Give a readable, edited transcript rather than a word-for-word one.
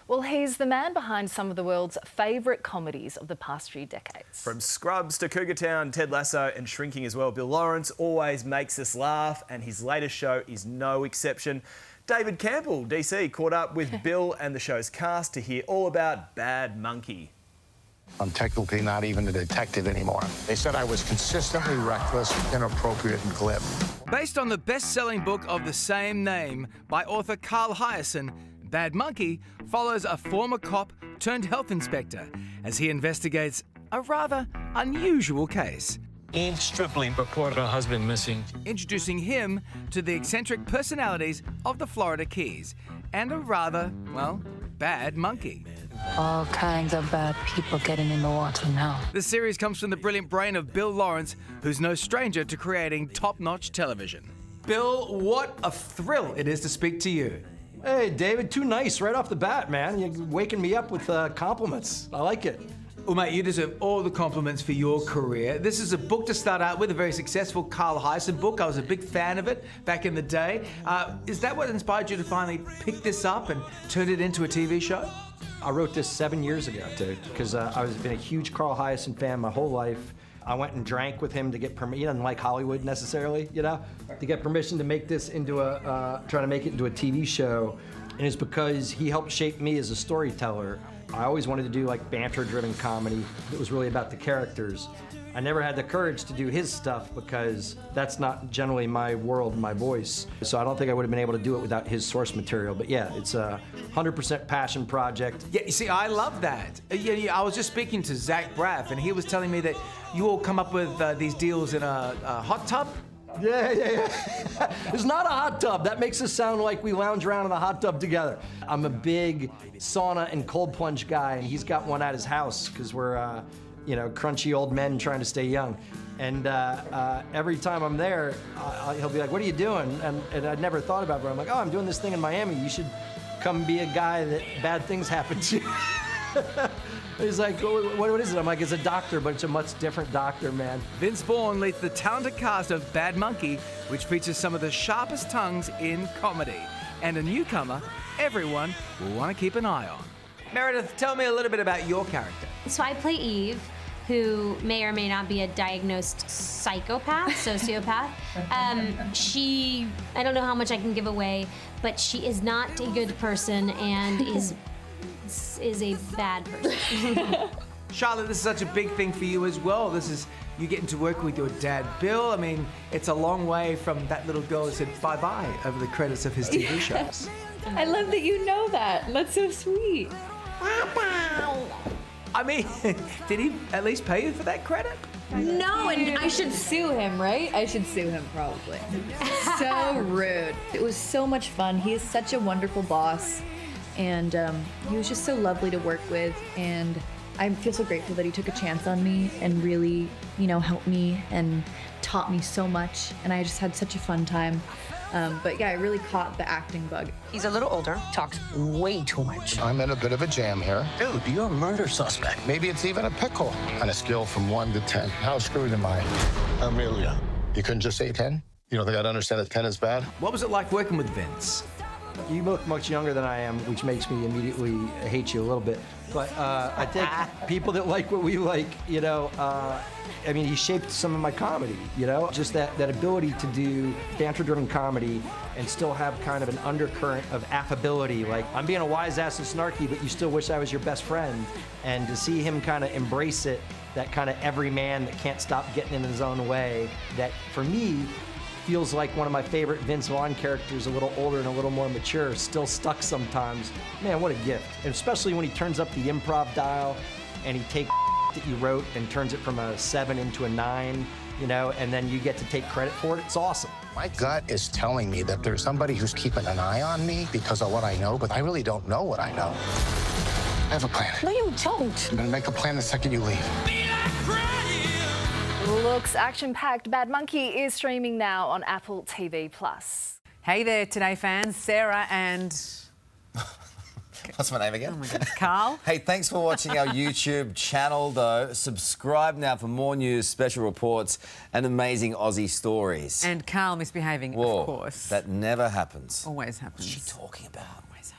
Well, he's the man behind some of the world's favourite comedies of the past few decades. From Scrubs to Cougar Town, Ted Lasso and Shrinking as well, Bill Lawrence always makes us laugh, and his latest show is no exception. David Campbell, DC, caught up with Bill and the show's cast to hear all about Bad Monkey. I'm technically not even a detective anymore. They said I was consistently reckless, inappropriate, and glib. Based on the best-selling book of the same name by author Carl Hiaasen, Bad Monkey follows a former cop turned health inspector as he investigates a rather unusual case. Eve Stripling reported her husband missing. Introducing him to the eccentric personalities of the Florida Keys and a rather, well, bad monkey. All kinds of bad people getting in the water now. The series comes from the brilliant brain of Bill Lawrence, who's no stranger to creating top-notch television. Bill, what a thrill it is to speak to you. Hey, David, too nice right off the bat, man. You're waking me up with compliments. I like it. Well, mate, you deserve all the compliments for your career. This is a book to start out with, a very successful Carl Hiaasen book. I was a big fan of it back in the day. Is that what inspired you to finally pick this up and turn it into a TV show? I wrote this 7 years ago, dude, because I've been a huge Carl Hiaasen fan my whole life. I went and drank with him to get permission. He doesn't like Hollywood necessarily, you know, to get permission to make this into trying to make it into a TV show. And it's because he helped shape me as a storyteller. I always wanted to do like banter-driven comedy that was really about the characters. I never had the courage to do his stuff because that's not generally my world, my voice. So I don't think I would have been able to do it without his source material. But yeah, it's a 100% passion project. Yeah, you see, I love that. I was just speaking to Zach Braff, and he was telling me that you all come up with these deals in a hot tub. Yeah. It's not a hot tub. That makes us sound like we lounge around in a hot tub together. I'm a big sauna and cold plunge guy, and he's got one at his house because we're, crunchy old men trying to stay young. And every time I'm there, he'll be like, "What are you doing?" And I'd never thought about it, but I'm like, "Oh, I'm doing this thing in Miami. You should come be a guy that bad things happen to." He's like, what is it? I'm like, it's a doctor, but it's a much different doctor, man. Vince Vaughn leads the talented cast of Bad Monkey, which features some of the sharpest tongues in comedy. And a newcomer everyone will want to keep an eye on. Meredith, tell me a little bit about your character. So I play Eve, who may or may not be a diagnosed psychopath, sociopath. I don't know how much I can give away, but she is not a good person and is a bad person. Charlotte, this is such a big thing for you as well. This is you getting to work with your dad, Bill. I mean, it's a long way from that little girl who said bye-bye over the credits of his TV shows. I love that you know that. That's so sweet. I mean, did he at least pay you for that credit? No, and I should sue him, right? I should sue him, probably. So rude. It was so much fun. He is such a wonderful boss. And he was just so lovely to work with, and I feel so grateful that he took a chance on me and really, helped me and taught me so much, and I just had such a fun time. But yeah, I really caught the acting bug. He's a little older, talks way too much. I'm in a bit of a jam here. Dude, you're a murder suspect. Maybe it's even a pickle. On a scale from 1 to 10, how screwed am I? Amelia, you couldn't just say 10? You don't think I'd understand that 10 is bad? What was it like working with Vince? You look much younger than I am, which makes me immediately hate you a little bit. But I think people that like what we like, he shaped some of my comedy, Just that ability to do banter-driven comedy and still have kind of an undercurrent of affability. Like, I'm being a wise ass and snarky, but you still wish I was your best friend. And to see him kind of embrace it, that kind of every man that can't stop getting in his own way, that for me, feels like one of my favorite Vince Vaughn characters, a little older and a little more mature, still stuck sometimes. Man, what a gift. And especially when he turns up the improv dial and he takes that you wrote and turns it from a 7 into a 9, and then you get to take credit for it. It's awesome. My gut is telling me that there's somebody who's keeping an eye on me because of what I know, but I really don't know what I know. I have a plan. No, you don't. I'm gonna make a plan the second you leave. Looks action-packed. Bad Monkey is streaming now on Apple TV+. Hey there, Today fans. Sarah and... What's my name again? Oh my God, Carl. Hey, thanks for watching our YouTube channel, though. Subscribe now for more news, special reports and amazing Aussie stories. And Carl misbehaving, Whoa, of course. That never happens. Always happens. What's she talking about? Always happens.